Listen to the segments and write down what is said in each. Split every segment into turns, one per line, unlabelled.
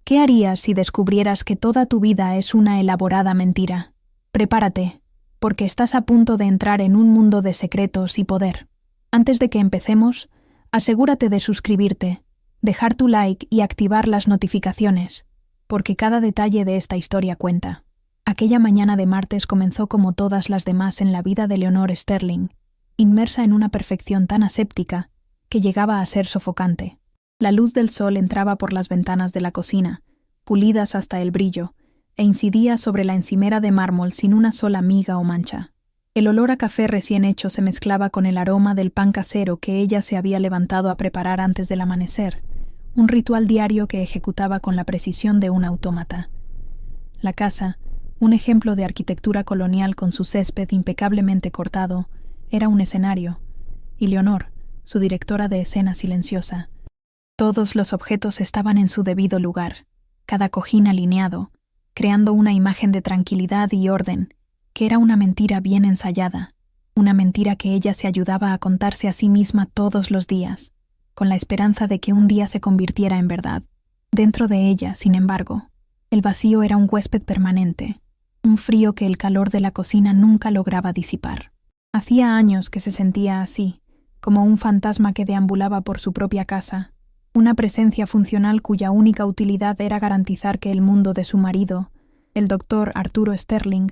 ¿Qué harías si descubrieras que toda tu vida es una elaborada mentira? Prepárate, porque estás a punto de entrar en un mundo de secretos y poder. Antes de que empecemos, asegúrate de suscribirte, dejar tu like y activar las notificaciones, porque cada detalle de esta historia cuenta. Aquella mañana de martes comenzó como todas las demás en la vida de Leonor Sterling, inmersa en una perfección tan aséptica que llegaba a ser sofocante. La luz del sol entraba por las ventanas de la cocina, pulidas hasta el brillo, e incidía sobre la encimera de mármol sin una sola miga o mancha. El olor a café recién hecho se mezclaba con el aroma del pan casero que ella se había levantado a preparar antes del amanecer, un ritual diario que ejecutaba con la precisión de un autómata. La casa, un ejemplo de arquitectura colonial con su césped impecablemente cortado, era un escenario, y Leonor, su directora de escena silenciosa. Todos los objetos estaban en su debido lugar, cada cojín alineado, creando una imagen de tranquilidad y orden, que era una mentira bien ensayada, una mentira que ella se ayudaba a contarse a sí misma todos los días, con la esperanza de que un día se convirtiera en verdad. Dentro de ella, sin embargo, el vacío era un huésped permanente, un frío que el calor de la cocina nunca lograba disipar. Hacía años que se sentía así, como un fantasma que deambulaba por su propia casa, una presencia funcional cuya única utilidad era garantizar que el mundo de su marido, el doctor Arturo Sterling,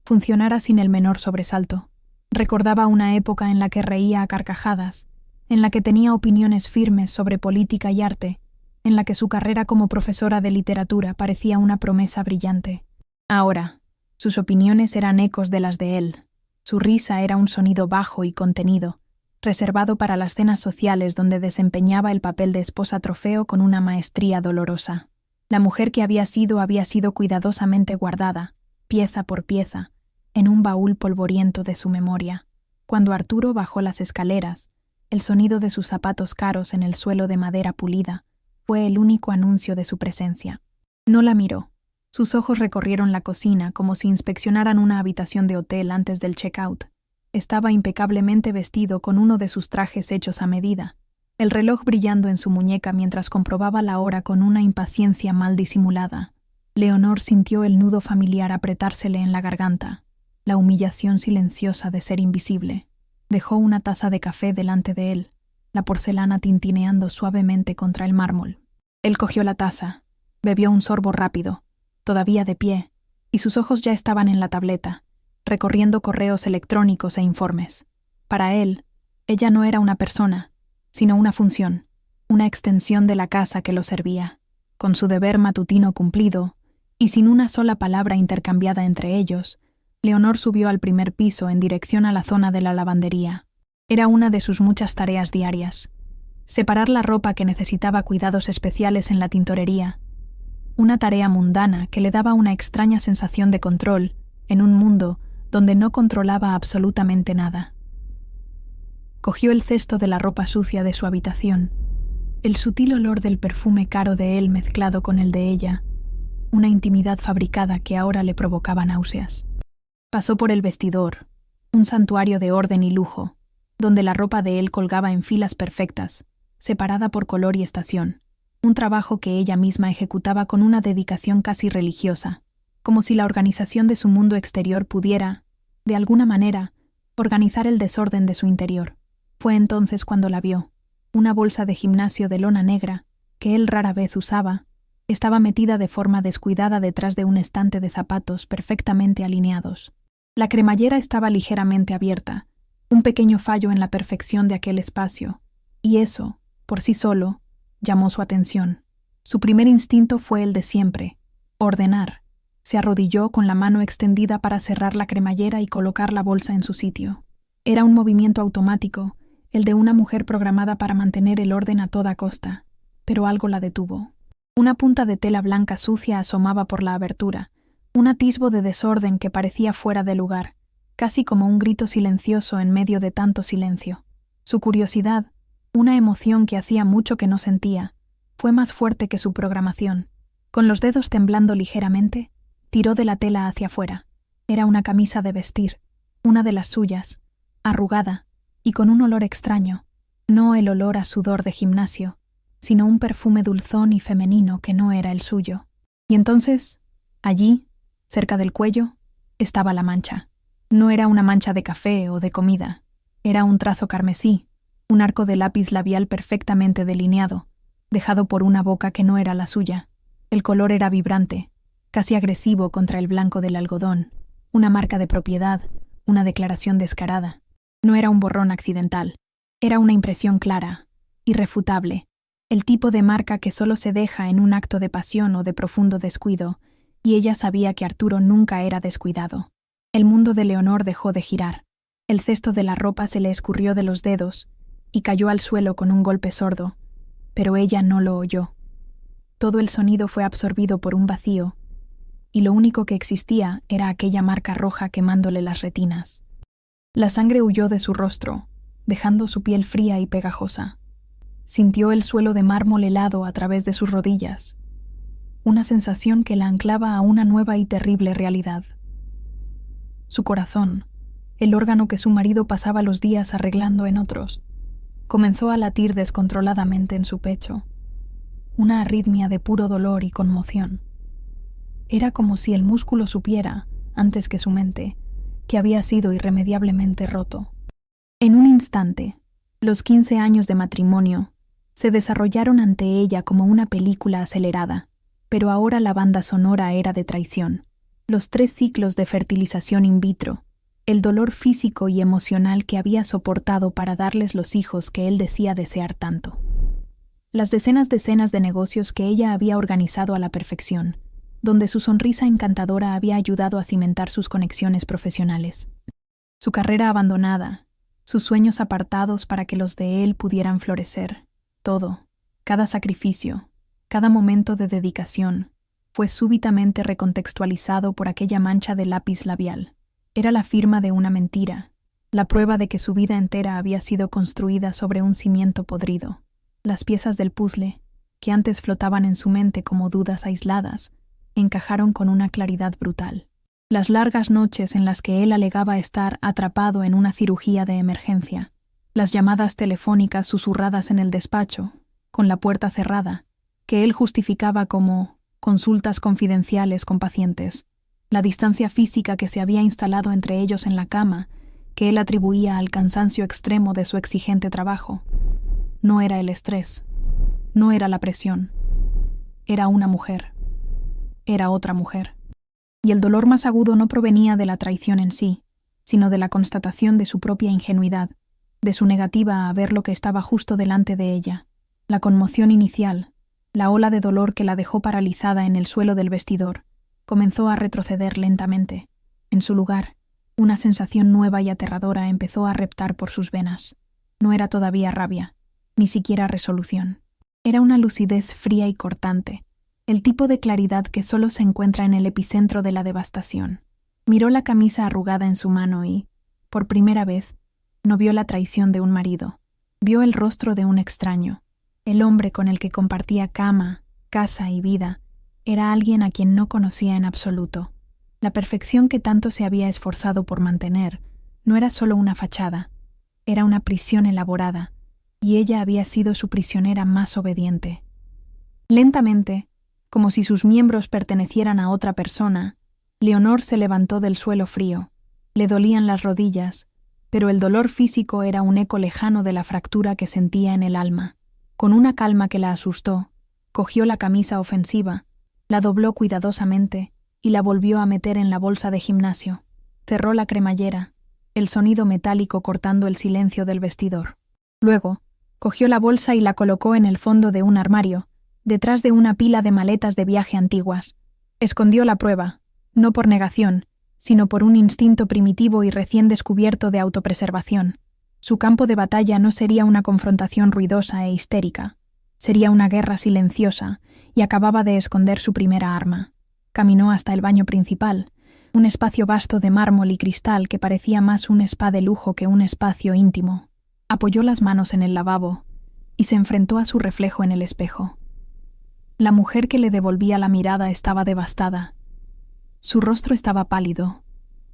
funcionara sin el menor sobresalto. Recordaba una época en la que reía a carcajadas, en la que tenía opiniones firmes sobre política y arte, en la que su carrera como profesora de literatura parecía una promesa brillante. Ahora, sus opiniones eran ecos de las de él. Su risa era un sonido bajo y contenido, reservado para las cenas sociales donde desempeñaba el papel de esposa trofeo con una maestría dolorosa. La mujer que había sido cuidadosamente guardada, pieza por pieza, en un baúl polvoriento de su memoria. Cuando Arturo bajó las escaleras, el sonido de sus zapatos caros en el suelo de madera pulida fue el único anuncio de su presencia. No la miró. Sus ojos recorrieron la cocina como si inspeccionaran una habitación de hotel antes del check-out. Estaba impecablemente vestido con uno de sus trajes hechos a medida, el reloj brillando en su muñeca mientras comprobaba la hora con una impaciencia mal disimulada. Leonor sintió el nudo familiar apretársele en la garganta, la humillación silenciosa de ser invisible. Dejó una taza de café delante de él, la porcelana tintineando suavemente contra el mármol. Él cogió la taza, bebió un sorbo rápido, todavía de pie, y sus ojos ya estaban en la tableta, recorriendo correos electrónicos e informes. Para él, ella no era una persona, sino una función, una extensión de la casa que lo servía. Con su deber matutino cumplido, y sin una sola palabra intercambiada entre ellos, Leonor subió al primer piso en dirección a la zona de la lavandería. Era una de sus muchas tareas diarias. Separar la ropa que necesitaba cuidados especiales en la tintorería. Una tarea mundana que le daba una extraña sensación de control en un mundo donde no controlaba absolutamente nada. Cogió el cesto de la ropa sucia de su habitación, el sutil olor del perfume caro de él mezclado con el de ella, una intimidad fabricada que ahora le provocaba náuseas. Pasó por el vestidor, un santuario de orden y lujo, donde la ropa de él colgaba en filas perfectas, separada por color y estación, un trabajo que ella misma ejecutaba con una dedicación casi religiosa, como si la organización de su mundo exterior pudiera, de alguna manera, organizar el desorden de su interior. Fue entonces cuando la vio. Una bolsa de gimnasio de lona negra, que él rara vez usaba, estaba metida de forma descuidada detrás de un estante de zapatos perfectamente alineados. La cremallera estaba ligeramente abierta, un pequeño fallo en la perfección de aquel espacio, y eso, por sí solo, llamó su atención. Su primer instinto fue el de siempre, ordenar. Se arrodilló con la mano extendida para cerrar la cremallera y colocar la bolsa en su sitio. Era un movimiento automático, el de una mujer programada para mantener el orden a toda costa, pero algo la detuvo. Una punta de tela blanca sucia asomaba por la abertura, un atisbo de desorden que parecía fuera de lugar, casi como un grito silencioso en medio de tanto silencio. Su curiosidad, una emoción que hacía mucho que no sentía, fue más fuerte que su programación. Con los dedos temblando ligeramente, tiró de la tela hacia afuera. Era una camisa de vestir, una de las suyas, arrugada y con un olor extraño, no el olor a sudor de gimnasio, sino un perfume dulzón y femenino que no era el suyo. Y entonces, allí, cerca del cuello, estaba la mancha. No era una mancha de café o de comida. Era un trazo carmesí, un arco de lápiz labial perfectamente delineado, dejado por una boca que no era la suya. El color era vibrante, casi agresivo contra el blanco del algodón, una marca de propiedad, una declaración descarada. No era un borrón accidental. Era una impresión clara, irrefutable, el tipo de marca que solo se deja en un acto de pasión o de profundo descuido, y ella sabía que Arturo nunca era descuidado. El mundo de Leonor dejó de girar. El cesto de la ropa se le escurrió de los dedos y cayó al suelo con un golpe sordo, pero ella no lo oyó. Todo el sonido fue absorbido por un vacío, y lo único que existía era aquella marca roja quemándole las retinas. La sangre huyó de su rostro, dejando su piel fría y pegajosa. Sintió el suelo de mármol helado a través de sus rodillas, una sensación que la anclaba a una nueva y terrible realidad. Su corazón, el órgano que su marido pasaba los días arreglando en otros, comenzó a latir descontroladamente en su pecho, una arritmia de puro dolor y conmoción. Era como si el músculo supiera, antes que su mente, que había sido irremediablemente roto. En un instante, los 15 años de matrimonio se desarrollaron ante ella como una película acelerada, pero ahora la banda sonora era de traición. Los 3 ciclos de fertilización in vitro, el dolor físico y emocional que había soportado para darles los hijos que él decía desear tanto. Las decenas de cenas de negocios que ella había organizado a la perfección, donde su sonrisa encantadora había ayudado a cimentar sus conexiones profesionales. Su carrera abandonada, sus sueños apartados para que los de él pudieran florecer. Todo, cada sacrificio, cada momento de dedicación, fue súbitamente recontextualizado por aquella mancha de lápiz labial. Era la firma de una mentira, la prueba de que su vida entera había sido construida sobre un cimiento podrido. Las piezas del puzzle, que antes flotaban en su mente como dudas aisladas, encajaron con una claridad brutal. Las largas noches en las que él alegaba estar atrapado en una cirugía de emergencia, las llamadas telefónicas susurradas en el despacho, con la puerta cerrada, que él justificaba como consultas confidenciales con pacientes, la distancia física que se había instalado entre ellos en la cama, que él atribuía al cansancio extremo de su exigente trabajo. No era el estrés, no era la presión, era una mujer, era otra mujer. Y el dolor más agudo no provenía de la traición en sí, sino de la constatación de su propia ingenuidad, de su negativa a ver lo que estaba justo delante de ella. La conmoción inicial, la ola de dolor que la dejó paralizada en el suelo del vestidor, comenzó a retroceder lentamente. En su lugar, una sensación nueva y aterradora empezó a reptar por sus venas. No era todavía rabia, ni siquiera resolución. Era una lucidez fría y cortante, el tipo de claridad que solo se encuentra en el epicentro de la devastación. Miró la camisa arrugada en su mano y, por primera vez, no vio la traición de un marido. Vio el rostro de un extraño. El hombre con el que compartía cama, casa y vida era alguien a quien no conocía en absoluto. La perfección que tanto se había esforzado por mantener no era solo una fachada, era una prisión elaborada, y ella había sido su prisionera más obediente. Lentamente, como si sus miembros pertenecieran a otra persona, Leonor se levantó del suelo frío. Le dolían las rodillas, pero el dolor físico era un eco lejano de la fractura que sentía en el alma. Con una calma que la asustó, cogió la camisa ofensiva, la dobló cuidadosamente y la volvió a meter en la bolsa de gimnasio. Cerró la cremallera, el sonido metálico cortando el silencio del vestidor. Luego, cogió la bolsa y la colocó en el fondo de un armario, detrás de una pila de maletas de viaje antiguas. Escondió la prueba, no por negación, sino por un instinto primitivo y recién descubierto de autopreservación. Su campo de batalla no sería una confrontación ruidosa e histérica, sería una guerra silenciosa, y acababa de esconder su primera arma. Caminó hasta el baño principal, un espacio vasto de mármol y cristal que parecía más un spa de lujo que un espacio íntimo. Apoyó las manos en el lavabo y se enfrentó a su reflejo en el espejo. La mujer que le devolvía la mirada estaba devastada. Su rostro estaba pálido.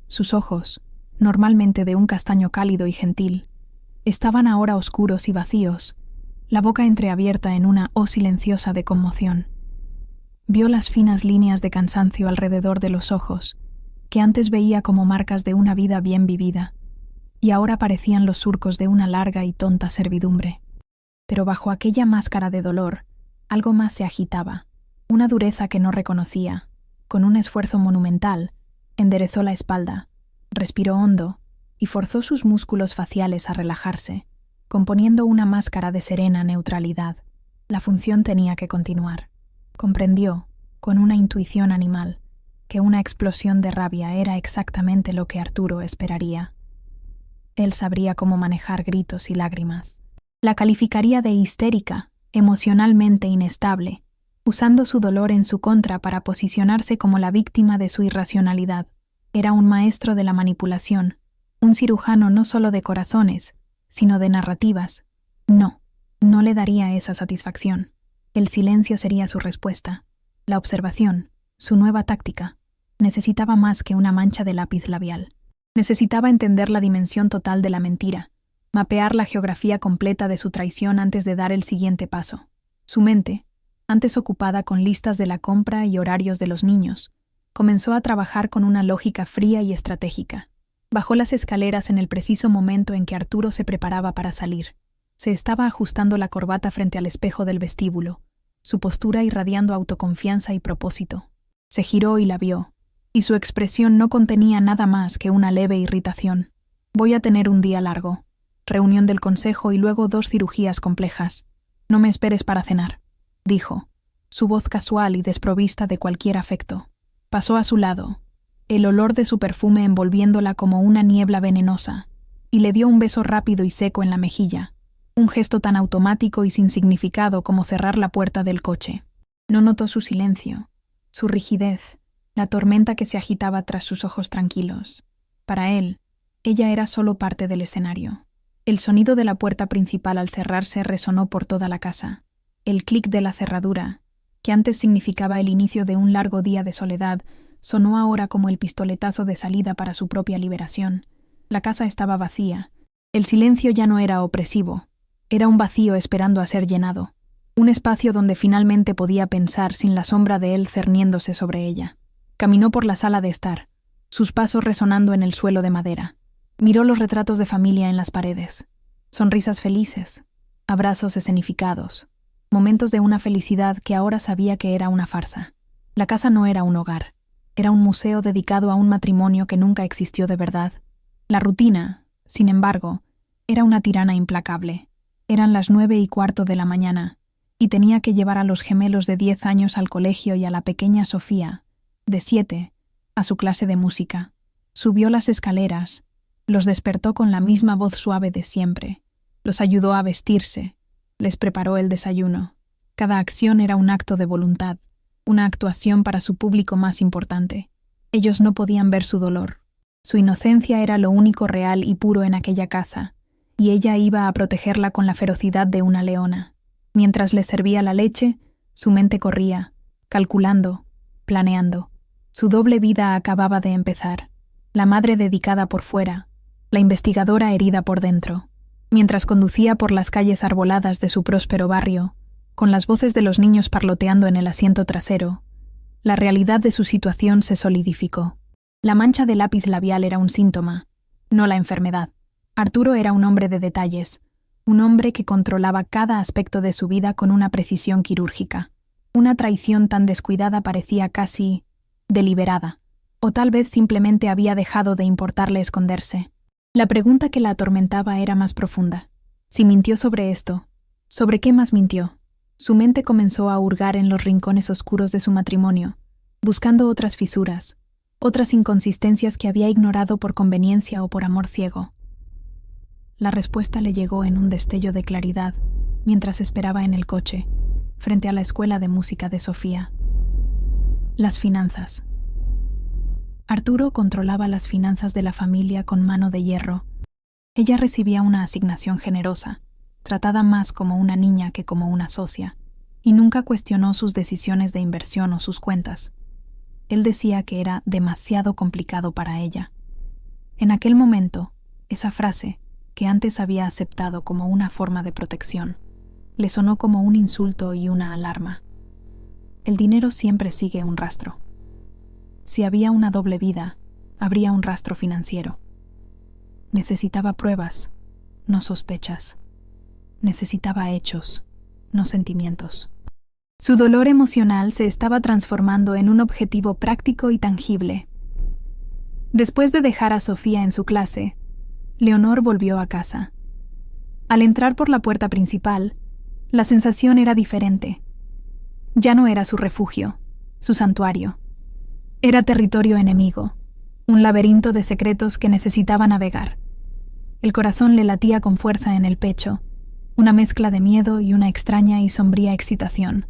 Sus ojos, normalmente de un castaño cálido y gentil, estaban ahora oscuros y vacíos, la boca entreabierta en una O silenciosa de conmoción. Vio las finas líneas de cansancio alrededor de los ojos, que antes veía como marcas de una vida bien vivida, y ahora parecían los surcos de una larga y tonta servidumbre. Pero bajo aquella máscara de dolor, algo más se agitaba, una dureza que no reconocía. Con un esfuerzo monumental, enderezó la espalda, respiró hondo y forzó sus músculos faciales a relajarse, componiendo una máscara de serena neutralidad. La función tenía que continuar. Comprendió, con una intuición animal, que una explosión de rabia era exactamente lo que Arturo esperaría. Él sabría cómo manejar gritos y lágrimas. La calificaría de histérica, emocionalmente inestable, usando su dolor en su contra para posicionarse como la víctima de su irracionalidad. Era un maestro de la manipulación, un cirujano no solo de corazones, sino de narrativas. No le daría esa satisfacción. El silencio sería su respuesta. La observación, su nueva táctica. Necesitaba más que una mancha de lápiz labial. Necesitaba entender la dimensión total de la mentira, mapear la geografía completa de su traición antes de dar el siguiente paso. Su mente, antes ocupada con listas de la compra y horarios de los niños, comenzó a trabajar con una lógica fría y estratégica. Bajó las escaleras en el preciso momento en que Arturo se preparaba para salir. Se estaba ajustando la corbata frente al espejo del vestíbulo, su postura irradiando autoconfianza y propósito. Se giró y la vio, y su expresión no contenía nada más que una leve irritación. Voy a tener un día largo. Reunión del consejo y luego 2 cirugías complejas. No me esperes para cenar, dijo, su voz casual y desprovista de cualquier afecto. Pasó a su lado, el olor de su perfume envolviéndola como una niebla venenosa, y le dio un beso rápido y seco en la mejilla, un gesto tan automático y sin significado como cerrar la puerta del coche. No notó su silencio, su rigidez, la tormenta que se agitaba tras sus ojos tranquilos. Para él, ella era solo parte del escenario. El sonido de la puerta principal al cerrarse resonó por toda la casa. El clic de la cerradura, que antes significaba el inicio de un largo día de soledad, sonó ahora como el pistoletazo de salida para su propia liberación. La casa estaba vacía. El silencio ya no era opresivo. Era un vacío esperando a ser llenado. Un espacio donde finalmente podía pensar sin la sombra de él cerniéndose sobre ella. Caminó por la sala de estar, sus pasos resonando en el suelo de madera. Miró los retratos de familia en las paredes. Sonrisas felices, abrazos escenificados, momentos de una felicidad que ahora sabía que era una farsa. La casa no era un hogar, era un museo dedicado a un matrimonio que nunca existió de verdad. La rutina, sin embargo, era una tirana implacable. Eran las 9:15 de la mañana, y tenía que llevar a los gemelos de 10 años al colegio y a la pequeña Sofía, de 7, a su clase de música. Subió las escaleras, los despertó con la misma voz suave de siempre, los ayudó a vestirse, les preparó el desayuno. Cada acción era un acto de voluntad, una actuación para su público más importante. Ellos no podían ver su dolor. Su inocencia era lo único real y puro en aquella casa, y ella iba a protegerla con la ferocidad de una leona. Mientras les servía la leche, su mente corría, calculando, planeando. Su doble vida acababa de empezar. La madre dedicada por fuera, la investigadora herida por dentro. Mientras conducía por las calles arboladas de su próspero barrio, con las voces de los niños parloteando en el asiento trasero, la realidad de su situación se solidificó. La mancha de lápiz labial era un síntoma, no la enfermedad. Arturo era un hombre de detalles, un hombre que controlaba cada aspecto de su vida con una precisión quirúrgica. Una traición tan descuidada parecía casi deliberada, o tal vez simplemente había dejado de importarle esconderse. La pregunta que la atormentaba era más profunda. Si mintió sobre esto, ¿sobre qué más mintió? Su mente comenzó a hurgar en los rincones oscuros de su matrimonio, buscando otras fisuras, otras inconsistencias que había ignorado por conveniencia o por amor ciego. La respuesta le llegó en un destello de claridad, mientras esperaba en el coche, frente a la escuela de música de Sofía. Las finanzas. Arturo controlaba las finanzas de la familia con mano de hierro. Ella recibía una asignación generosa, tratada más como una niña que como una socia, y nunca cuestionó sus decisiones de inversión o sus cuentas. Él decía que era demasiado complicado para ella. En aquel momento, esa frase, que antes había aceptado como una forma de protección, Le sonó como un insulto y una alarma. El dinero siempre sigue un rastro. Si había una doble vida, habría un rastro financiero. Necesitaba pruebas, no sospechas. Necesitaba hechos, no sentimientos. Su dolor emocional se estaba transformando en un objetivo práctico y tangible. Después de dejar a Sofía en su clase, Leonor volvió a casa. Al entrar por la puerta principal, la sensación era diferente. Ya no era su refugio, su santuario. Era territorio enemigo, un laberinto de secretos que necesitaba navegar. El corazón le latía con fuerza en el pecho, una mezcla de miedo y una extraña y sombría excitación.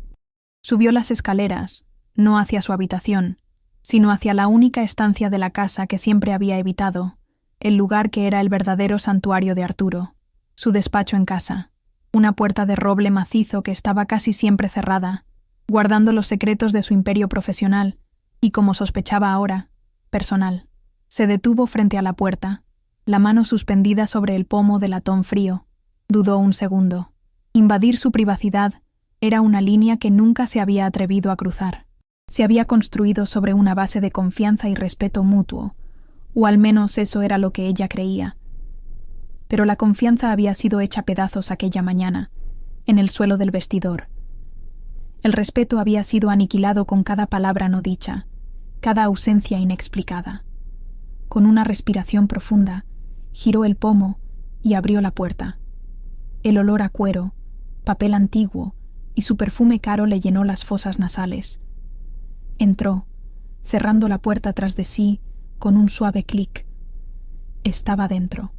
Subió las escaleras, no hacia su habitación, sino hacia la única estancia de la casa que siempre había evitado, el lugar que era el verdadero santuario de Arturo, su despacho en casa, una puerta de roble macizo que estaba casi siempre cerrada, guardando los secretos de su imperio profesional y, como sospechaba ahora, personal. Se detuvo frente a la puerta, la mano suspendida sobre el pomo de latón frío. Dudó un segundo. Invadir su privacidad era una línea que nunca se había atrevido a cruzar. Se había construido sobre una base de confianza y respeto mutuo, o al menos eso era lo que ella creía. Pero la confianza había sido hecha pedazos aquella mañana, en el suelo del vestidor. El respeto había sido aniquilado con cada palabra no dicha, cada ausencia inexplicada. Con una respiración profunda, giró el pomo y abrió la puerta. El olor a cuero, papel antiguo y su perfume caro le llenó las fosas nasales. Entró, cerrando la puerta tras de sí con un suave clic. Estaba dentro.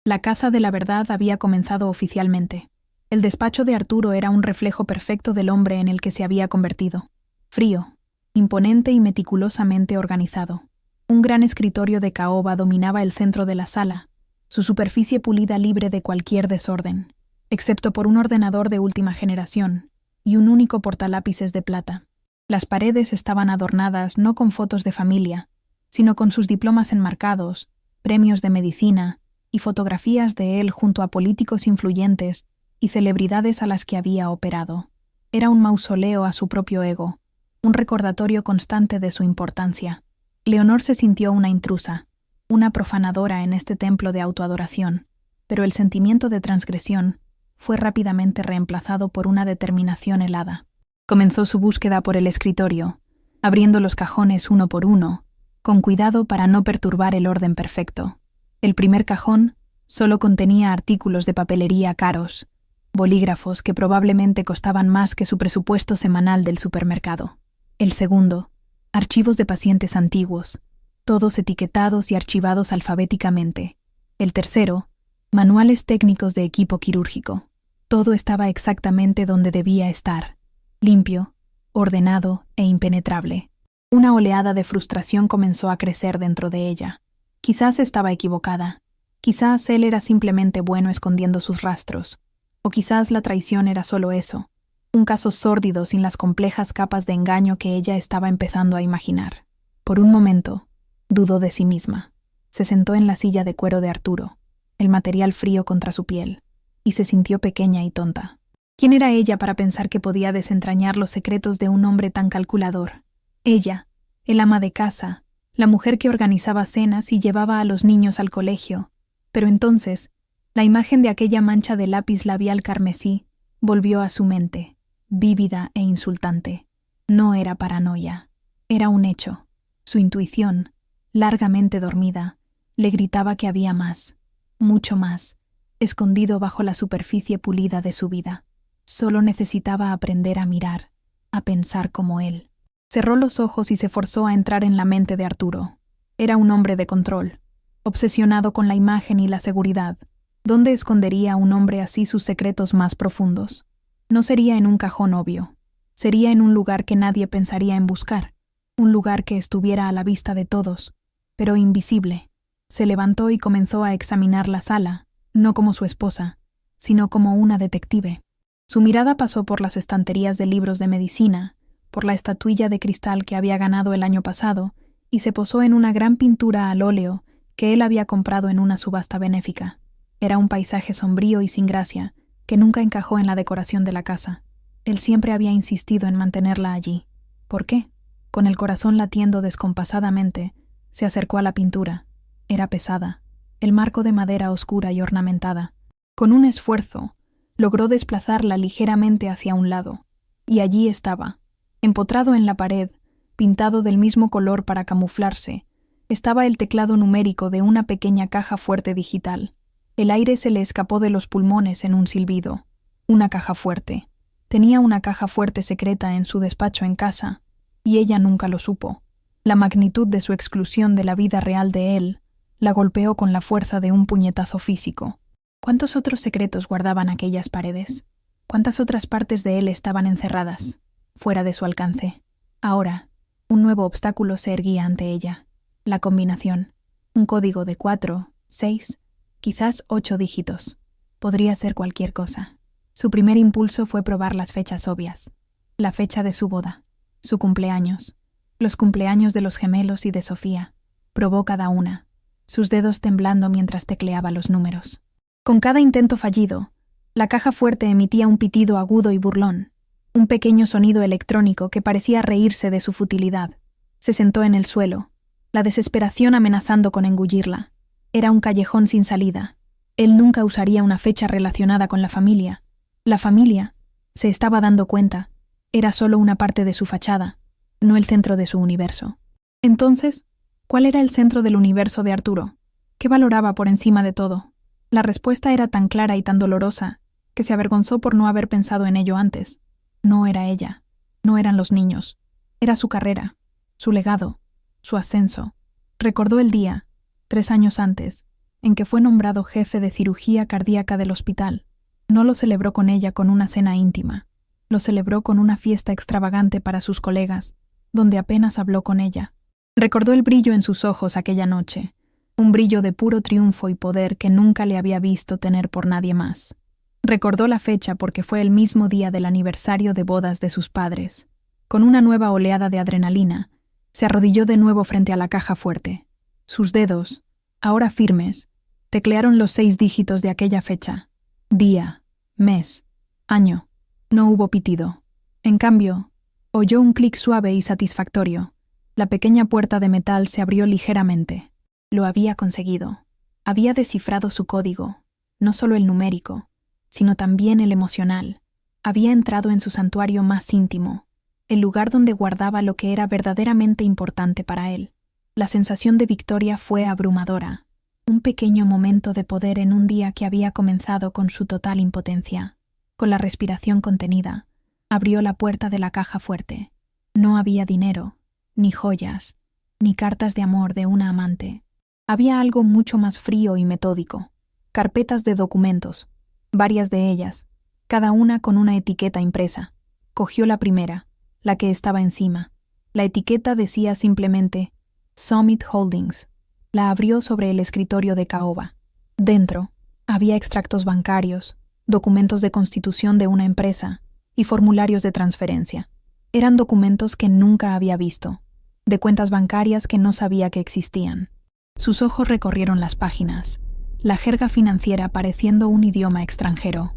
La caza de la verdad había comenzado oficialmente. El despacho de Arturo era un reflejo perfecto del hombre en el que se había convertido. Frío, imponente y meticulosamente organizado. Un gran escritorio de caoba dominaba el centro de la sala, su superficie pulida libre de cualquier desorden, excepto por un ordenador de última generación y un único portalápices de plata. Las paredes estaban adornadas no con fotos de familia, sino con sus diplomas enmarcados, premios de medicina y fotografías de él junto a políticos influyentes y celebridades a las que había operado. Era un mausoleo a su propio ego, un recordatorio constante de su importancia. Leonor se sintió una intrusa, una profanadora en este templo de autoadoración, pero el sentimiento de transgresión fue rápidamente reemplazado por una determinación helada. Comenzó su búsqueda por el escritorio, abriendo los cajones uno por uno, con cuidado para no perturbar el orden perfecto. El primer cajón solo contenía artículos de papelería caros, bolígrafos que probablemente costaban más que su presupuesto semanal del supermercado. El segundo, archivos de pacientes antiguos, todos etiquetados y archivados alfabéticamente. El tercero, manuales técnicos de equipo quirúrgico. Todo estaba exactamente donde debía estar, limpio, ordenado e impenetrable. Una oleada de frustración comenzó a crecer dentro de ella. Quizás estaba equivocada. Quizás él era simplemente bueno escondiendo sus rastros. O quizás la traición era solo eso, un caso sórdido sin las complejas capas de engaño que ella estaba empezando a imaginar. Por un momento, dudó de sí misma. Se sentó en la silla de cuero de Arturo, el material frío contra su piel, y se sintió pequeña y tonta. ¿Quién era ella para pensar que podía desentrañar los secretos de un hombre tan calculador? Ella, el ama de casa, la mujer que organizaba cenas y llevaba a los niños al colegio. Pero entonces, la imagen de aquella mancha de lápiz labial carmesí volvió a su mente, vívida e insultante. No era paranoia, era un hecho. Su intuición, largamente dormida, le gritaba que había más, mucho más, escondido bajo la superficie pulida de su vida. Solo necesitaba aprender a mirar, a pensar como él. Cerró los ojos y se forzó a entrar en la mente de Arturo. Era un hombre de control, obsesionado con la imagen y la seguridad. ¿Dónde escondería un hombre así sus secretos más profundos? No sería en un cajón obvio. Sería en un lugar que nadie pensaría en buscar. Un lugar que estuviera a la vista de todos, pero invisible. Se levantó y comenzó a examinar la sala, no como su esposa, sino como una detective. Su mirada pasó por las estanterías de libros de medicina, por la estatuilla de cristal que había ganado el año pasado, y se posó en una gran pintura al óleo que él había comprado en una subasta benéfica. Era un paisaje sombrío y sin gracia, que nunca encajó en la decoración de la casa. Él siempre había insistido en mantenerla allí. ¿Por qué? Con el corazón latiendo descompasadamente, se acercó a la pintura. Era pesada, el marco de madera oscura y ornamentada. Con un esfuerzo, logró desplazarla ligeramente hacia un lado, y allí estaba, empotrado en la pared, pintado del mismo color para camuflarse, estaba el teclado numérico de una pequeña caja fuerte digital. El aire se le escapó de los pulmones en un silbido. Una caja fuerte. Tenía una caja fuerte secreta en su despacho en casa, y ella nunca lo supo. La magnitud de su exclusión de la vida real de él la golpeó con la fuerza de un puñetazo físico. ¿Cuántos otros secretos guardaban aquellas paredes? ¿Cuántas otras partes de él estaban encerradas, fuera de su alcance? Ahora, un nuevo obstáculo se erguía ante ella. La combinación. Un código de 4, 6, quizás 8 dígitos. Podría ser cualquier cosa. Su primer impulso fue probar las fechas obvias. La fecha de su boda, su cumpleaños, los cumpleaños de los gemelos y de Sofía. Probó cada una, sus dedos temblando mientras tecleaba los números. Con cada intento fallido, la caja fuerte emitía un pitido agudo y burlón, un pequeño sonido electrónico que parecía reírse de su futilidad. Se sentó en el suelo, la desesperación amenazando con engullirla. Era un callejón sin salida. Él nunca usaría una fecha relacionada con la familia. La familia, se estaba dando cuenta, era solo una parte de su fachada, no el centro de su universo. Entonces, ¿cuál era el centro del universo de Arturo? ¿Qué valoraba por encima de todo? La respuesta era tan clara y tan dolorosa que se avergonzó por no haber pensado en ello antes. No era ella, no eran los niños, era su carrera, su legado, su ascenso. Recordó el día, 3 años antes, en que fue nombrado jefe de cirugía cardíaca del hospital. No lo celebró con ella con una cena íntima, lo celebró con una fiesta extravagante para sus colegas, donde apenas habló con ella. Recordó el brillo en sus ojos aquella noche, un brillo de puro triunfo y poder que nunca le había visto tener por nadie más. Recordó la fecha porque fue el mismo día del aniversario de bodas de sus padres. Con una nueva oleada de adrenalina, se arrodilló de nuevo frente a la caja fuerte. Sus dedos, ahora firmes, teclearon los 6 dígitos de aquella fecha. Día, mes, año. No hubo pitido. En cambio, oyó un clic suave y satisfactorio. La pequeña puerta de metal se abrió ligeramente. Lo había conseguido. Había descifrado su código, no solo el numérico, sino también el emocional. Había entrado en su santuario más íntimo, el lugar donde guardaba lo que era verdaderamente importante para él. La sensación de victoria fue abrumadora, un pequeño momento de poder en un día que había comenzado con su total impotencia. Con la respiración contenida, abrió la puerta de la caja fuerte. No había dinero, ni joyas, ni cartas de amor de una amante. Había algo mucho más frío y metódico. Carpetas de documentos, varias de ellas, cada una con una etiqueta impresa. Cogió la primera, la que estaba encima. La etiqueta decía simplemente Summit Holdings. La abrió sobre el escritorio de caoba. Dentro, había extractos bancarios, documentos de constitución de una empresa y formularios de transferencia. Eran documentos que nunca había visto, de cuentas bancarias que no sabía que existían. Sus ojos recorrieron las páginas, la jerga financiera pareciendo un idioma extranjero.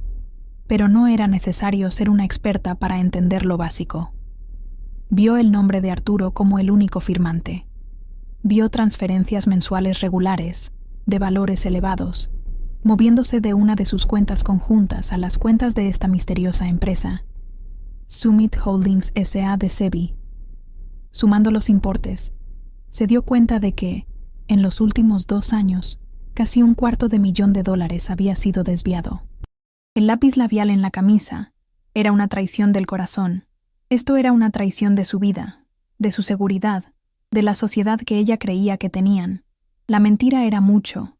Pero no era necesario ser una experta para entender lo básico. Vio el nombre de Arturo como el único firmante. Vio transferencias mensuales regulares, de valores elevados, moviéndose de una de sus cuentas conjuntas a las cuentas de esta misteriosa empresa, Summit Holdings S.A. de SEBI. Sumando los importes, se dio cuenta de que, en los últimos 2 años, casi $250,000 había sido desviado. El lápiz labial en la camisa era una traición del corazón. Esto era una traición de su vida, de su seguridad, de la sociedad que ella creía que tenían. La mentira era mucho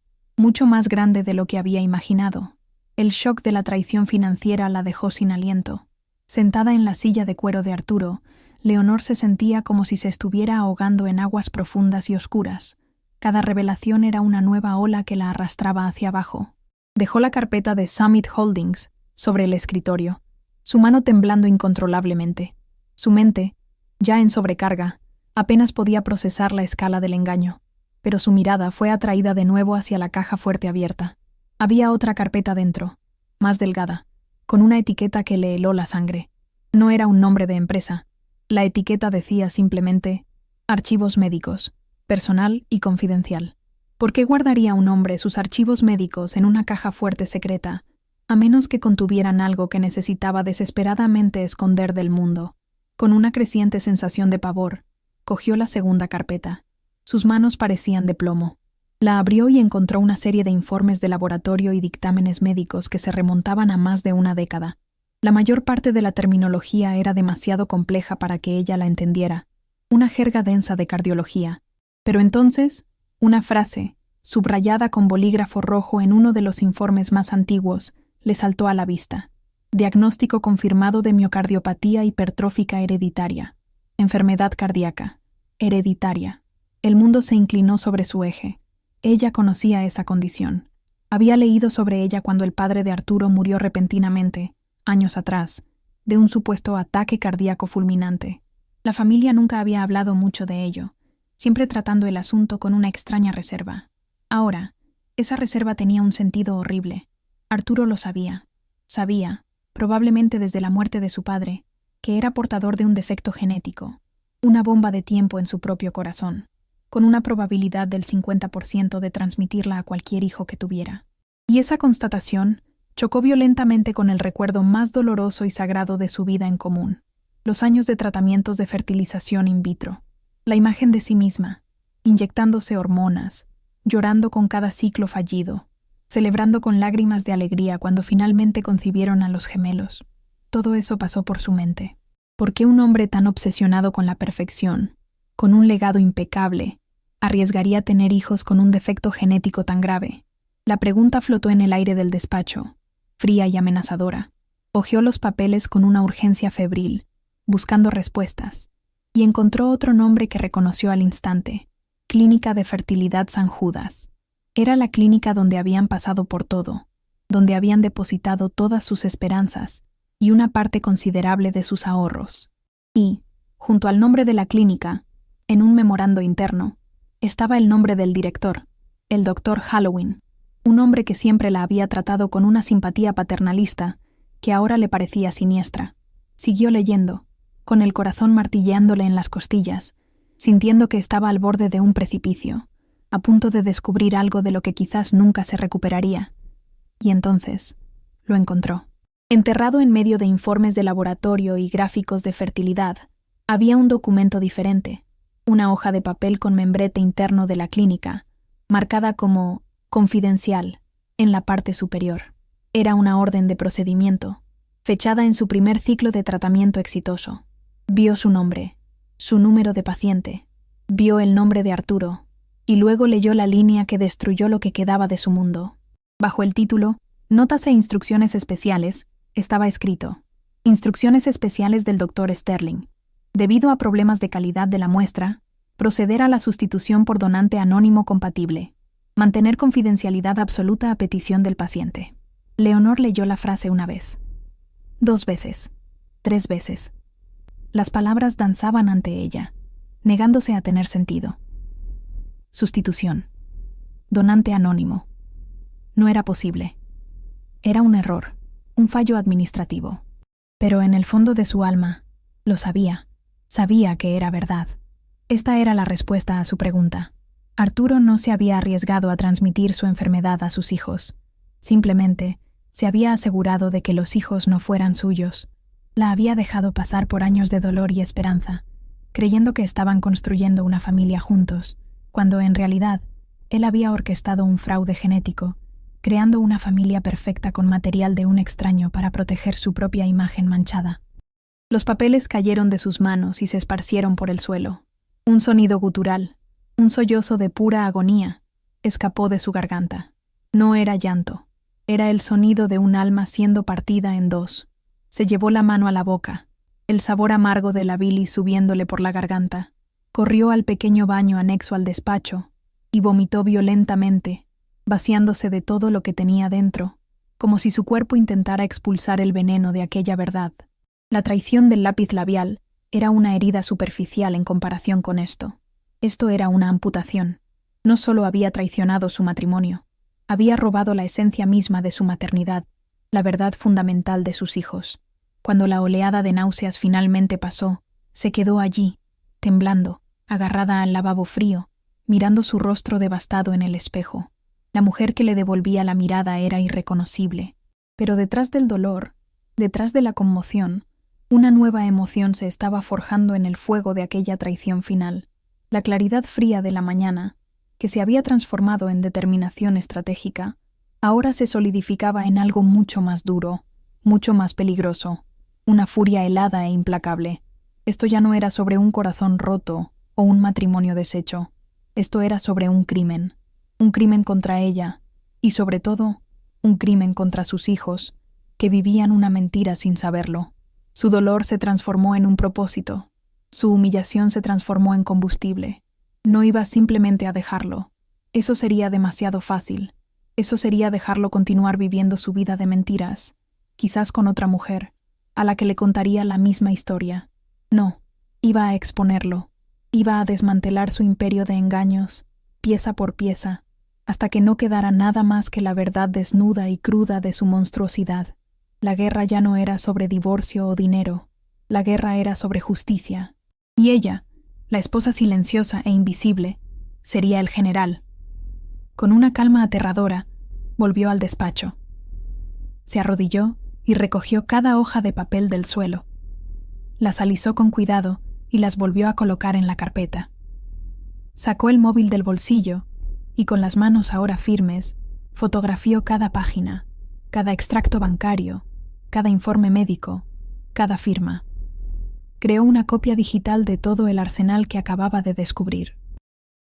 más grande de lo que había imaginado. El shock de la traición financiera la dejó sin aliento. Sentada en la silla de cuero de Arturo, Leonor se sentía como si se estuviera ahogando en aguas profundas y oscuras. Cada revelación era una nueva ola que la arrastraba hacia abajo. Dejó la carpeta de Summit Holdings sobre el escritorio, su mano temblando incontrolablemente. Su mente, ya en sobrecarga, apenas podía procesar la escala del engaño, pero su mirada fue atraída de nuevo hacia la caja fuerte abierta. Había otra carpeta dentro, más delgada, con una etiqueta que le heló la sangre. No era un nombre de empresa. La etiqueta decía simplemente Archivos médicos, personal y confidencial. ¿Por qué guardaría un hombre sus archivos médicos en una caja fuerte secreta, a menos que contuvieran algo que necesitaba desesperadamente esconder del mundo? Con una creciente sensación de pavor, cogió la segunda carpeta. Sus manos parecían de plomo. La abrió y encontró una serie de informes de laboratorio y dictámenes médicos que se remontaban a más de una década. La mayor parte de la terminología era demasiado compleja para que ella la entendiera, una jerga densa de cardiología. Pero entonces, una frase, subrayada con bolígrafo rojo en uno de los informes más antiguos, le saltó a la vista. Diagnóstico confirmado de miocardiopatía hipertrófica hereditaria. Enfermedad cardíaca. Hereditaria. El mundo se inclinó sobre su eje. Ella conocía esa condición. Había leído sobre ella cuando el padre de Arturo murió repentinamente, años atrás, de un supuesto ataque cardíaco fulminante. La familia nunca había hablado mucho de ello, siempre tratando el asunto con una extraña reserva. Ahora, esa reserva tenía un sentido horrible. Arturo lo sabía. Sabía, probablemente desde la muerte de su padre, que era portador de un defecto genético, una bomba de tiempo en su propio corazón, con una probabilidad del 50% de transmitirla a cualquier hijo que tuviera. Y esa constatación chocó violentamente con el recuerdo más doloroso y sagrado de su vida en común, los años de tratamientos de fertilización in vitro, la imagen de sí misma, inyectándose hormonas, llorando con cada ciclo fallido, celebrando con lágrimas de alegría cuando finalmente concibieron a los gemelos. Todo eso pasó por su mente. ¿Por qué un hombre tan obsesionado con la perfección, con un legado impecable, arriesgaría tener hijos con un defecto genético tan grave? La pregunta flotó en el aire del despacho, fría y amenazadora. Hojeó los papeles con una urgencia febril, buscando respuestas, y encontró otro nombre que reconoció al instante: Clínica de Fertilidad San Judas. Era la clínica donde habían pasado por todo, donde habían depositado todas sus esperanzas y una parte considerable de sus ahorros. Y, junto al nombre de la clínica, en un memorando interno, estaba el nombre del director, el Dr. Halloween, un hombre que siempre la había tratado con una simpatía paternalista que ahora le parecía siniestra. Siguió leyendo, con el corazón martilleándole en las costillas, sintiendo que estaba al borde de un precipicio, a punto de descubrir algo de lo que quizás nunca se recuperaría. Y entonces, lo encontró. Enterrado en medio de informes de laboratorio y gráficos de fertilidad, había un documento diferente, una hoja de papel con membrete interno de la clínica, marcada como «Confidencial» en la parte superior. Era una orden de procedimiento, fechada en su primer ciclo de tratamiento exitoso. Vio su nombre, su número de paciente, vio el nombre de Arturo, y luego leyó la línea que destruyó lo que quedaba de su mundo. Bajo el título «Notas e instrucciones especiales» estaba escrito: «Instrucciones especiales del Dr. Sterling. Debido a problemas de calidad de la muestra, proceder a la sustitución por donante anónimo compatible. Mantener confidencialidad absoluta a petición del paciente». Leonor leyó la frase una vez, 2 veces, 3 veces. Las palabras danzaban ante ella, negándose a tener sentido. Sustitución. Donante anónimo. No era posible. Era un error, un fallo administrativo. Pero en el fondo de su alma, lo sabía. Sabía que era verdad. Esta era la respuesta a su pregunta. Arturo no se había arriesgado a transmitir su enfermedad a sus hijos. Simplemente se había asegurado de que los hijos no fueran suyos. La había dejado pasar por años de dolor y esperanza, creyendo que estaban construyendo una familia juntos, cuando en realidad él había orquestado un fraude genético, creando una familia perfecta con material de un extraño para proteger su propia imagen manchada. Los papeles cayeron de sus manos y se esparcieron por el suelo. Un sonido gutural, un sollozo de pura agonía, escapó de su garganta. No era llanto, era el sonido de un alma siendo partida en 2. Se llevó la mano a la boca, el sabor amargo de la bilis subiéndole por la garganta. Corrió al pequeño baño anexo al despacho y vomitó violentamente, vaciándose de todo lo que tenía dentro, como si su cuerpo intentara expulsar el veneno de aquella verdad. La traición del lápiz labial era una herida superficial en comparación con esto. Esto era una amputación. No solo había traicionado su matrimonio, había robado la esencia misma de su maternidad. la verdad fundamental de sus hijos. Cuando la oleada de náuseas finalmente pasó, se quedó allí, temblando, agarrada al lavabo frío, mirando su rostro devastado en el espejo. La mujer que le devolvía la mirada era irreconocible, pero detrás del dolor, detrás de la conmoción, una nueva emoción se estaba forjando en el fuego de aquella traición final. La claridad fría de la mañana, que se había transformado en determinación estratégica, ahora se solidificaba en algo mucho más duro, mucho más peligroso, una furia helada e implacable. Esto ya no era sobre un corazón roto o un matrimonio deshecho. Esto era sobre un crimen contra ella, y sobre todo, un crimen contra sus hijos, que vivían una mentira sin saberlo. Su dolor se transformó en un propósito, su humillación se transformó en combustible. No iba simplemente a dejarlo. Eso sería demasiado fácil. Eso sería dejarlo continuar viviendo su vida de mentiras, quizás con otra mujer, a la que le contaría la misma historia. No, iba a exponerlo, iba a desmantelar su imperio de engaños, pieza por pieza, hasta que no quedara nada más que la verdad desnuda y cruda de su monstruosidad. La guerra ya no era sobre divorcio o dinero, la guerra era sobre justicia. Y ella, la esposa silenciosa e invisible, sería el general. Con una calma aterradora, volvió al despacho. Se arrodilló y recogió cada hoja de papel del suelo. Las alisó con cuidado y las volvió a colocar en la carpeta. Sacó el móvil del bolsillo y, con las manos ahora firmes, fotografió cada página, cada extracto bancario, cada informe médico, cada firma. Creó una copia digital de todo el arsenal que acababa de descubrir.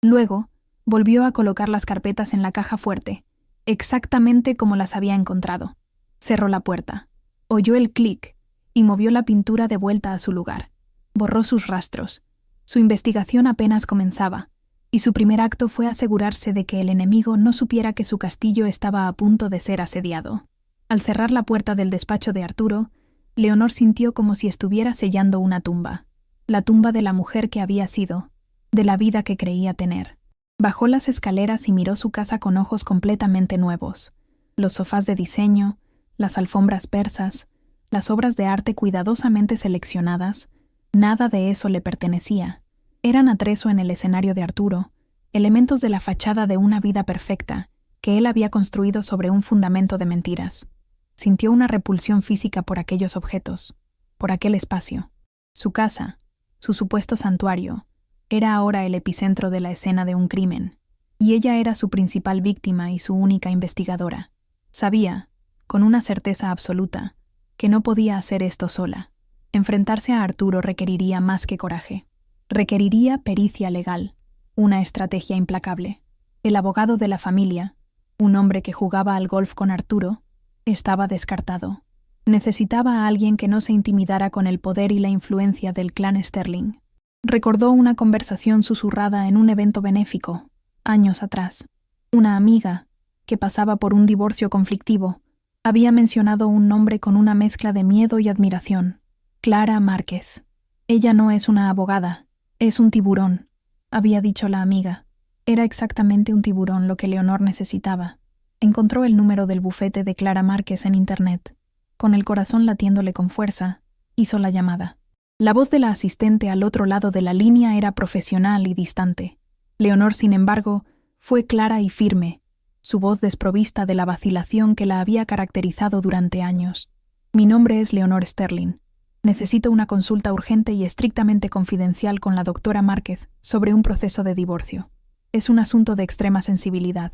Luego, volvió a colocar las carpetas en la caja fuerte, exactamente como las había encontrado. Cerró la puerta, oyó el clic y movió la pintura de vuelta a su lugar. Borró sus rastros. Su investigación apenas comenzaba, y su primer acto fue asegurarse de que el enemigo no supiera que su castillo estaba a punto de ser asediado. Al cerrar la puerta del despacho de Arturo, Leonor sintió como si estuviera sellando una tumba, la tumba de la mujer que había sido, de la vida que creía tener. Bajó las escaleras y miró su casa con ojos completamente nuevos. Los sofás de diseño, las alfombras persas, las obras de arte cuidadosamente seleccionadas, nada de eso le pertenecía. Eran atrezo en el escenario de Arturo, elementos de la fachada de una vida perfecta que él había construido sobre un fundamento de mentiras. Sintió una repulsión física por aquellos objetos, por aquel espacio. Su casa, su supuesto santuario, era ahora el epicentro de la escena de un crimen, y ella era su principal víctima y su única investigadora. Sabía, con una certeza absoluta, que no podía hacer esto sola. Enfrentarse a Arturo requeriría más que coraje. Requeriría pericia legal, una estrategia implacable. El abogado de la familia, un hombre que jugaba al golf con Arturo, estaba descartado. Necesitaba a alguien que no se intimidara con el poder y la influencia del clan Sterling. Recordó una conversación susurrada en un evento benéfico, años atrás. Una amiga, que pasaba por un divorcio conflictivo, había mencionado un nombre con una mezcla de miedo y admiración: Clara Márquez. Ella no es una abogada, es un tiburón, había dicho la amiga. Era exactamente un tiburón lo que Leonor necesitaba. Encontró el número del bufete de Clara Márquez en Internet. Con el corazón latiéndole con fuerza, hizo la llamada. La voz de la asistente al otro lado de la línea era profesional y distante. Leonor, sin embargo, fue clara y firme, su voz desprovista de la vacilación que la había caracterizado durante años. Mi nombre es Leonor Sterling. Necesito una consulta urgente y estrictamente confidencial con la doctora Márquez sobre un proceso de divorcio. Es un asunto de extrema sensibilidad.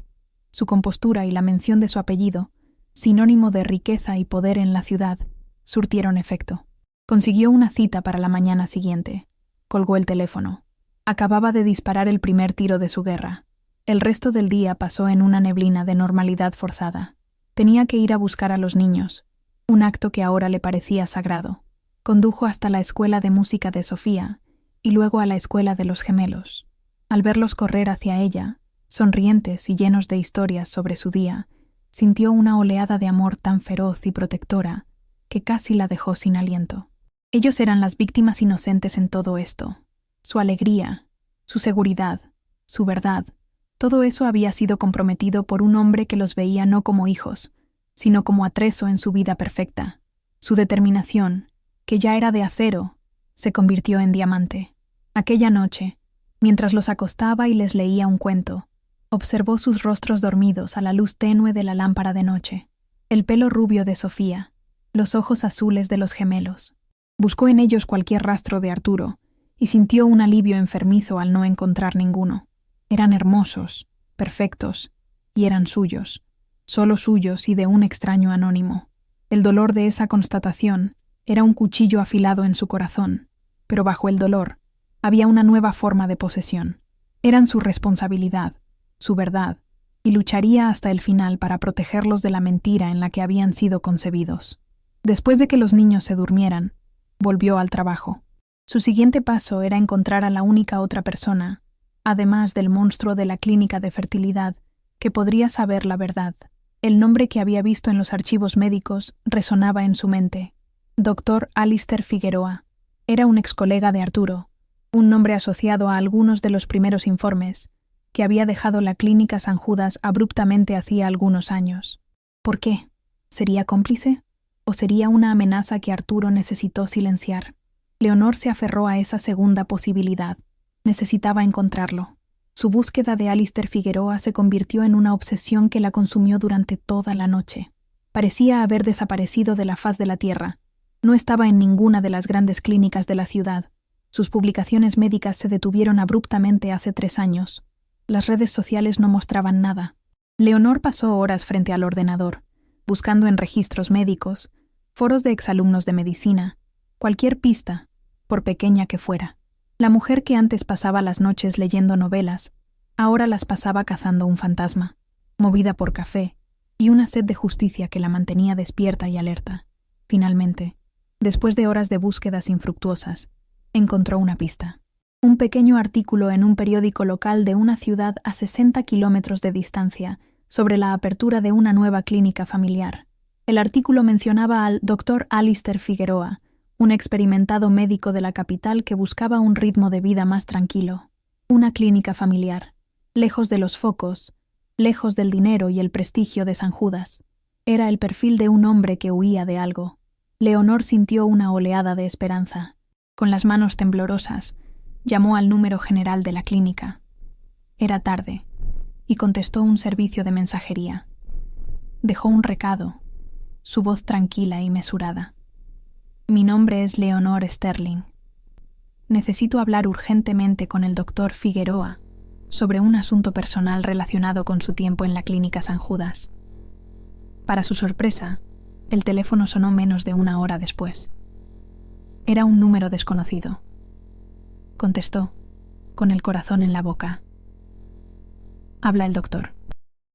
Su compostura y la mención de su apellido, sinónimo de riqueza y poder en la ciudad, surtieron efecto. Consiguió una cita para la mañana siguiente. Colgó el teléfono. Acababa de disparar el primer tiro de su guerra. El resto del día pasó en una neblina de normalidad forzada. Tenía que ir a buscar a los niños, un acto que ahora le parecía sagrado. Condujo hasta la escuela de música de Sofía y luego a la escuela de los gemelos. Al verlos correr hacia ella, sonrientes y llenos de historias sobre su día, sintió una oleada de amor tan feroz y protectora que casi la dejó sin aliento. Ellos eran las víctimas inocentes en todo esto. Su alegría, su seguridad, su verdad, todo eso había sido comprometido por un hombre que los veía no como hijos, sino como atrezo en su vida perfecta. Su determinación, que ya era de acero, se convirtió en diamante. Aquella noche, mientras los acostaba y les leía un cuento, observó sus rostros dormidos a la luz tenue de la lámpara de noche, el pelo rubio de Sofía, los ojos azules de los gemelos. Buscó en ellos cualquier rastro de Arturo y sintió un alivio enfermizo al no encontrar ninguno. Eran hermosos, perfectos, y eran suyos, solo suyos y de un extraño anónimo. El dolor de esa constatación era un cuchillo afilado en su corazón, pero bajo el dolor había una nueva forma de posesión. Eran su responsabilidad, su verdad, y lucharía hasta el final para protegerlos de la mentira en la que habían sido concebidos. Después de que los niños se durmieran, volvió al trabajo. Su siguiente paso era encontrar a la única otra persona, además del monstruo de la clínica de fertilidad, que podría saber la verdad. El nombre que había visto en los archivos médicos resonaba en su mente. Dr. Alister Figueroa. Era un excolega de Arturo, un nombre asociado a algunos de los primeros informes, que había dejado la clínica San Judas abruptamente hacía algunos años. ¿Por qué? ¿Sería cómplice? ¿O sería una amenaza que Arturo necesitó silenciar? Leonor se aferró a esa segunda posibilidad. Necesitaba encontrarlo. Su búsqueda de Alister Figueroa se convirtió en una obsesión que la consumió durante toda la noche. Parecía haber desaparecido de la faz de la tierra. No estaba en ninguna de las grandes clínicas de la ciudad. Sus publicaciones médicas se detuvieron abruptamente hace 3 años. Las redes sociales no mostraban nada. Leonor pasó horas frente al ordenador, buscando en registros médicos, foros de exalumnos de medicina, cualquier pista, por pequeña que fuera. La mujer que antes pasaba las noches leyendo novelas, ahora las pasaba cazando un fantasma, movida por café y una sed de justicia que la mantenía despierta y alerta. Finalmente, después de horas de búsquedas infructuosas, encontró una pista. Un pequeño artículo en un periódico local de una ciudad a 60 kilómetros de distancia sobre la apertura de una nueva clínica familiar. El artículo mencionaba al Dr. Alister Figueroa, un experimentado médico de la capital que buscaba un ritmo de vida más tranquilo. Una clínica familiar, lejos de los focos, lejos del dinero y el prestigio de San Judas. Era el perfil de un hombre que huía de algo. Leonor sintió una oleada de esperanza. Con las manos temblorosas, llamó al número general de la clínica. Era tarde, y contestó un servicio de mensajería. Dejó un recado, su voz tranquila y mesurada. Mi nombre es Leonor Sterling. Necesito hablar urgentemente con el doctor Figueroa sobre un asunto personal relacionado con su tiempo en la clínica San Judas. Para su sorpresa, el teléfono sonó menos de 1 hora después. Era un número desconocido. Contestó, con el corazón en la boca. Habla el doctor.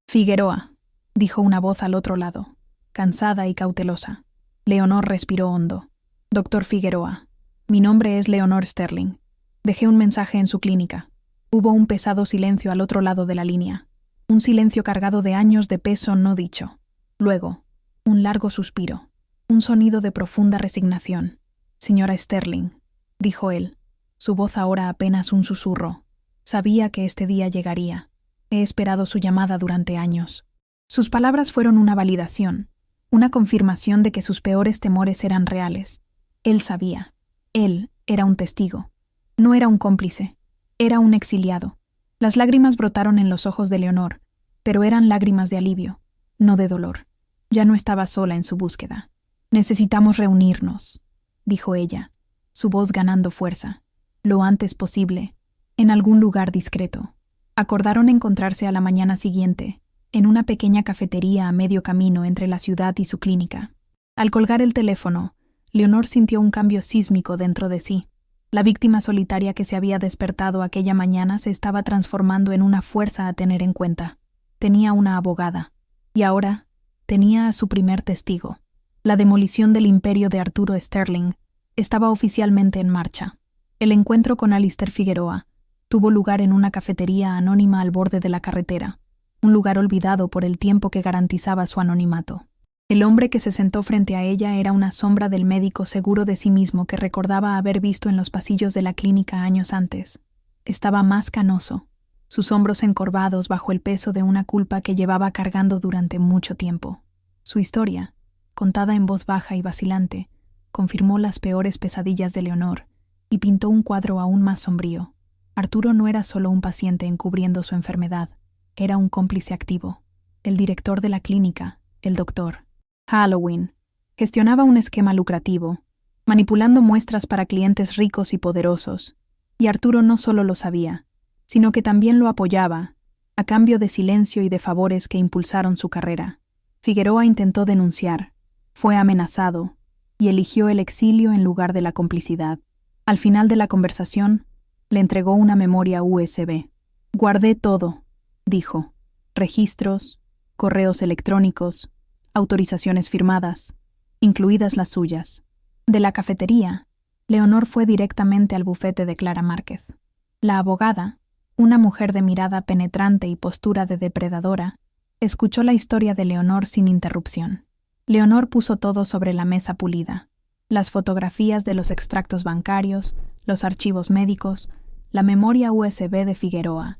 Figueroa, dijo una voz al otro lado, cansada y cautelosa. Leonor respiró hondo. Doctor Figueroa, mi nombre es Leonor Sterling. Dejé un mensaje en su clínica. Hubo un pesado silencio al otro lado de la línea. Un silencio cargado de años de peso no dicho. Luego, un largo suspiro. Un sonido de profunda resignación. Señora Sterling, dijo él, su voz ahora apenas un susurro. Sabía que este día llegaría. He esperado su llamada durante años. Sus palabras fueron una validación, una confirmación de que sus peores temores eran reales. Él sabía. Él era un testigo. No era un cómplice. Era un exiliado. Las lágrimas brotaron en los ojos de Leonor, pero eran lágrimas de alivio, no de dolor. Ya no estaba sola en su búsqueda. Necesitamos reunirnos, dijo ella, su voz ganando fuerza, lo antes posible, en algún lugar discreto. Acordaron encontrarse a la mañana siguiente, en una pequeña cafetería a medio camino entre la ciudad y su clínica. Al colgar el teléfono, Leonor sintió un cambio sísmico dentro de sí. La víctima solitaria que se había despertado aquella mañana se estaba transformando en una fuerza a tener en cuenta. Tenía una abogada, y ahora tenía a su primer testigo. La demolición del imperio de Arturo Sterling estaba oficialmente en marcha. El encuentro con Alister Figueroa tuvo lugar en una cafetería anónima al borde de la carretera, un lugar olvidado por el tiempo que garantizaba su anonimato. El hombre que se sentó frente a ella era una sombra del médico seguro de sí mismo que recordaba haber visto en los pasillos de la clínica años antes. Estaba más canoso, sus hombros encorvados bajo el peso de una culpa que llevaba cargando durante mucho tiempo. Su historia, contada en voz baja y vacilante, confirmó las peores pesadillas de Leonor y pintó un cuadro aún más sombrío. Arturo no era solo un paciente encubriendo su enfermedad, era un cómplice activo. El director de la clínica, el doctor Halloween, gestionaba un esquema lucrativo, manipulando muestras para clientes ricos y poderosos, y Arturo no solo lo sabía, sino que también lo apoyaba, a cambio de silencio y de favores que impulsaron su carrera. Figueroa intentó denunciar, fue amenazado, y eligió el exilio en lugar de la complicidad. Al final de la conversación, le entregó una memoria USB. «Guardé todo», dijo. «Registros, correos electrónicos, autorizaciones firmadas, incluidas las suyas». De la cafetería, Leonor fue directamente al bufete de Clara Márquez. La abogada, una mujer de mirada penetrante y postura de depredadora, escuchó la historia de Leonor sin interrupción. Leonor puso todo sobre la mesa pulida: las fotografías de los extractos bancarios, los archivos médicos, la memoria USB de Figueroa.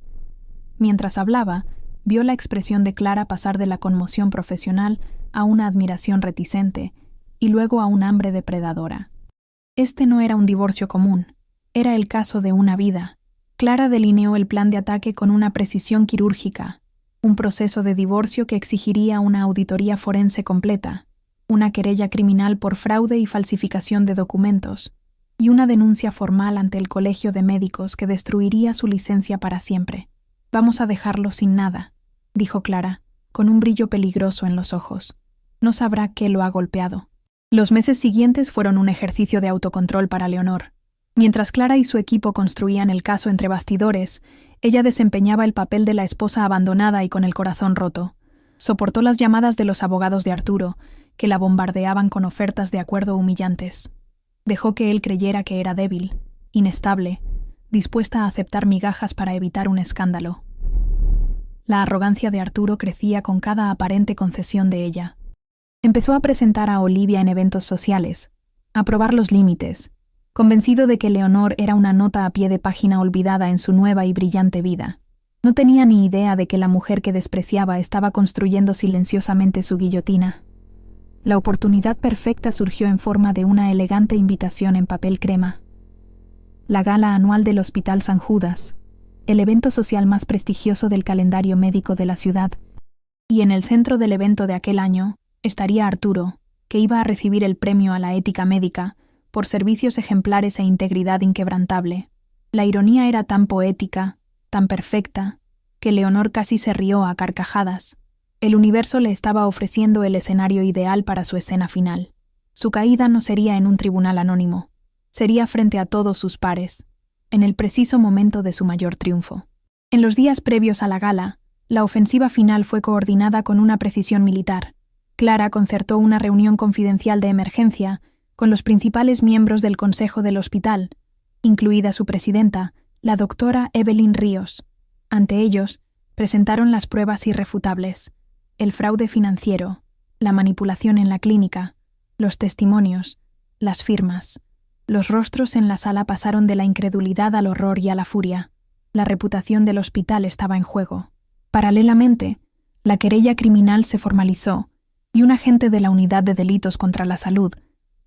Mientras hablaba, vio la expresión de Clara pasar de la conmoción profesional a una admiración reticente y luego a un hambre depredadora. Este no era un divorcio común, era el caso de una vida. Clara delineó el plan de ataque con una precisión quirúrgica, un proceso de divorcio que exigiría una auditoría forense completa, una querella criminal por fraude y falsificación de documentos, y una denuncia formal ante el Colegio de Médicos que destruiría su licencia para siempre. «Vamos a dejarlo sin nada», dijo Clara, con un brillo peligroso en los ojos. «No sabrá qué lo ha golpeado». Los meses siguientes fueron un ejercicio de autocontrol para Leonor. Mientras Clara y su equipo construían el caso entre bastidores, ella desempeñaba el papel de la esposa abandonada y con el corazón roto. Soportó las llamadas de los abogados de Arturo, que la bombardeaban con ofertas de acuerdo humillantes. Dejó que él creyera que era débil, inestable, dispuesta a aceptar migajas para evitar un escándalo. La arrogancia de Arturo crecía con cada aparente concesión de ella. Empezó a presentar a Olivia en eventos sociales, a probar los límites, convencido de que Leonor era una nota a pie de página olvidada en su nueva y brillante vida. No tenía ni idea de que la mujer que despreciaba estaba construyendo silenciosamente su guillotina. La oportunidad perfecta surgió en forma de una elegante invitación en papel crema. La gala anual del Hospital San Judas, el evento social más prestigioso del calendario médico de la ciudad. Y en el centro del evento de aquel año estaría Arturo, que iba a recibir el premio a la ética médica por servicios ejemplares e integridad inquebrantable. La ironía era tan poética, tan perfecta, que Leonor casi se rió a carcajadas. El universo le estaba ofreciendo el escenario ideal para su escena final. Su caída no sería en un tribunal anónimo, sería frente a todos sus pares, en el preciso momento de su mayor triunfo. En los días previos a la gala, la ofensiva final fue coordinada con una precisión militar. Clara concertó una reunión confidencial de emergencia con los principales miembros del consejo del hospital, incluida su presidenta, la doctora Evelyn Ríos. Ante ellos, presentaron las pruebas irrefutables: el fraude financiero, la manipulación en la clínica, los testimonios, las firmas. Los rostros en la sala pasaron de la incredulidad al horror y a la furia. La reputación del hospital estaba en juego. Paralelamente, la querella criminal se formalizó y un agente de la Unidad de Delitos contra la Salud,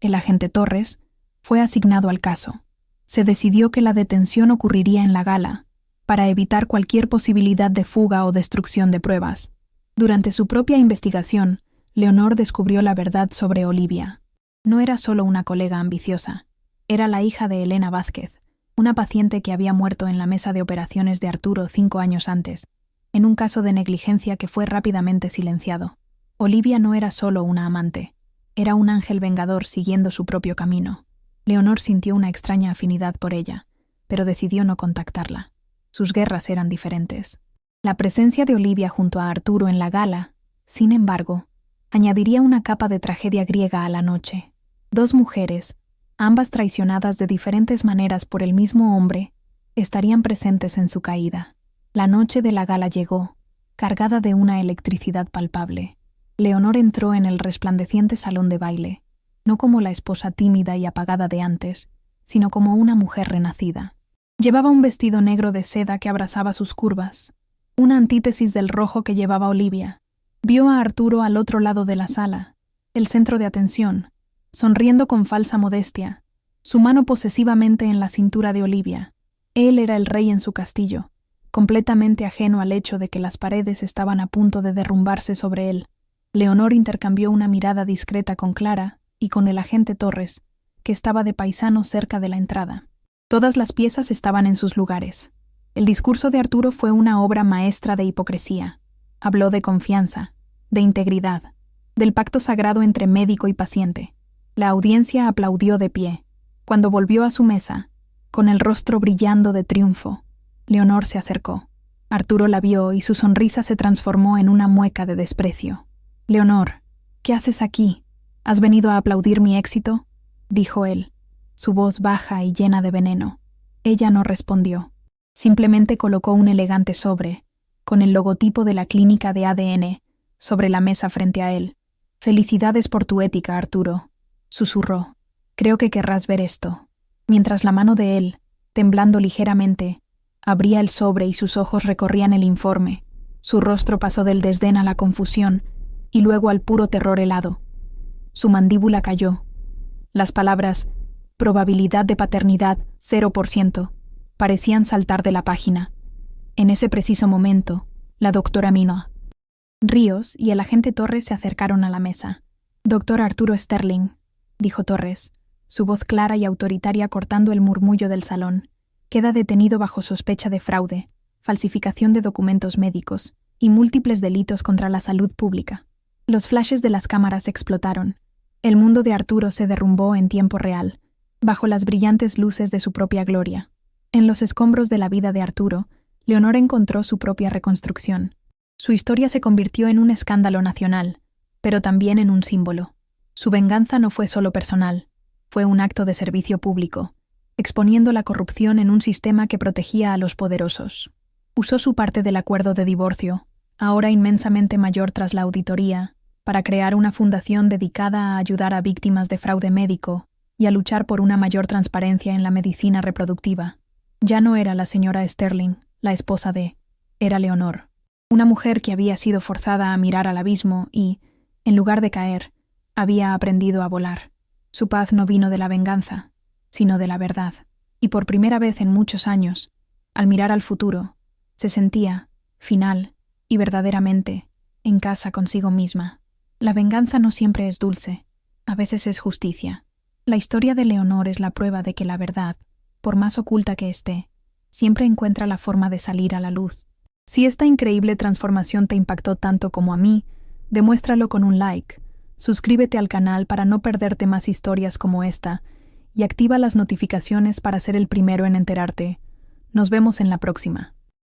el agente Torres, fue asignado al caso. Se decidió que la detención ocurriría en la gala, para evitar cualquier posibilidad de fuga o destrucción de pruebas. Durante su propia investigación, Leonor descubrió la verdad sobre Olivia. No era solo una colega ambiciosa, era la hija de Elena Vázquez, una paciente que había muerto en la mesa de operaciones de Arturo 5 años antes, en un caso de negligencia que fue rápidamente silenciado. Olivia no era solo una amante, era un ángel vengador siguiendo su propio camino. Leonor sintió una extraña afinidad por ella, pero decidió no contactarla. Sus guerras eran diferentes. La presencia de Olivia junto a Arturo en la gala, sin embargo, añadiría una capa de tragedia griega a la noche. Dos mujeres, ambas traicionadas de diferentes maneras por el mismo hombre, estarían presentes en su caída. La noche de la gala llegó, cargada de una electricidad palpable. Leonor entró en el resplandeciente salón de baile, no como la esposa tímida y apagada de antes, sino como una mujer renacida. Llevaba un vestido negro de seda que abrazaba sus curvas, una antítesis del rojo que llevaba Olivia, Vio a Arturo al otro lado de la sala, el centro de atención, sonriendo con falsa modestia, su mano posesivamente en la cintura de Olivia. Él era el rey en su castillo, completamente ajeno al hecho de que las paredes estaban a punto de derrumbarse sobre él. Leonor intercambió una mirada discreta con Clara y con el agente Torres, que estaba de paisano cerca de la entrada. Todas las piezas estaban en sus lugares. El discurso de Arturo fue una obra maestra de hipocresía. Habló de confianza, de integridad, del pacto sagrado entre médico y paciente. La audiencia aplaudió de pie. Cuando volvió a su mesa, con el rostro brillando de triunfo, Leonor se acercó. Arturo la vio y su sonrisa se transformó en una mueca de desprecio. «Leonor, ¿qué haces aquí? ¿Has venido a aplaudir mi éxito?», dijo él, su voz baja y llena de veneno. Ella no respondió. Simplemente colocó un elegante sobre, con el logotipo de la clínica de ADN, sobre la mesa frente a él. «Felicidades por tu ética, Arturo», susurró. «Creo que querrás ver esto». Mientras la mano de él, temblando ligeramente, abría el sobre y sus ojos recorrían el informe, su rostro pasó del desdén a la confusión y luego al puro terror helado. Su mandíbula cayó. Las palabras «probabilidad de paternidad 0%» parecían saltar de la página. En ese preciso momento, la doctora Minoa, Ríos y el agente Torres se acercaron a la mesa. «Doctor Arturo Sterling», dijo Torres, su voz clara y autoritaria cortando el murmullo del salón, «queda detenido bajo sospecha de fraude, falsificación de documentos médicos y múltiples delitos contra la salud pública». Los flashes de las cámaras explotaron. El mundo de Arturo se derrumbó en tiempo real, bajo las brillantes luces de su propia gloria. En los escombros de la vida de Arturo, Leonor encontró su propia reconstrucción. Su historia se convirtió en un escándalo nacional, pero también en un símbolo. Su venganza no fue solo personal, fue un acto de servicio público, exponiendo la corrupción en un sistema que protegía a los poderosos. Usó su parte del acuerdo de divorcio, ahora inmensamente mayor tras la auditoría, para crear una fundación dedicada a ayudar a víctimas de fraude médico y a luchar por una mayor transparencia en la medicina reproductiva. Ya no era la señora Sterling, la esposa de, era Leonor, una mujer que había sido forzada a mirar al abismo y, en lugar de caer, había aprendido a volar. Su paz no vino de la venganza, sino de la verdad, y por primera vez en muchos años, al mirar al futuro, se sentía, final y verdaderamente, en casa consigo misma. La venganza no siempre es dulce, a veces es justicia. La historia de Leonor es la prueba de que la verdad, por más oculta que esté, siempre encuentra la forma de salir a la luz. Si esta increíble transformación te impactó tanto como a mí, demuéstralo con un like, suscríbete al canal para no perderte más historias como esta y activa las notificaciones para ser el primero en enterarte. Nos vemos en la próxima.